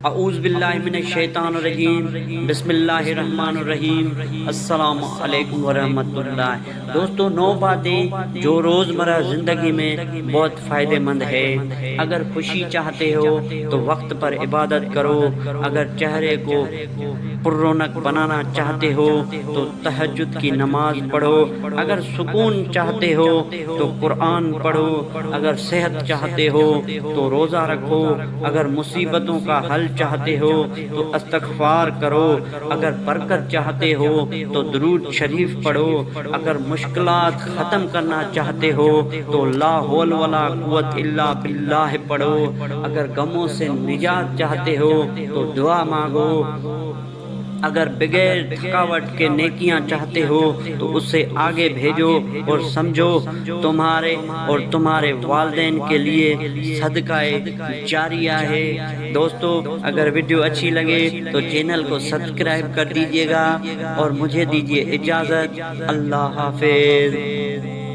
اعوذ باللہ من الشیطان الرجیم، بسم اللہ الرحمن الرحیم۔ السلام علیکم ورحمۃ اللہ۔ دوستو، 9 باتیں جو روزمرہ زندگی میں بہت فائدہ مند ہے۔ اگر خوشی چاہتے ہو تو وقت پر عبادت کرو، اگر چہرے کو پررونق بنانا چاہتے ہو تو تہجد کی نماز پڑھو، اگر سکون چاہتے ہو تو قرآن پڑھو، اگر صحت چاہتے ہو تو روزہ رکھو، اگر مصیبتوں کا حل چاہتے ہو تو استغفار کرو، اگر برکت چاہتے ہو تو درود شریف پڑھو، اگر مشکلات ختم کرنا چاہتے ہو تو لا حول ولا قوت الا باللہ پڑھو، اگر غموں سے نجات چاہتے ہو تو دعا مانگو، اگر بغیر تھکاوٹ کے نیکیاں چاہتے ہو تو اسے آگے بھیجو اور سمجھو تمہارے اور تمہارے والدین کے لیے صدقہ جاریہ ہے۔ دوستو، اگر ویڈیو اچھی لگے تو چینل کو سبسکرائب کر دیجیے گا اور مجھے دیجیے اجازت۔ اللہ حافظ۔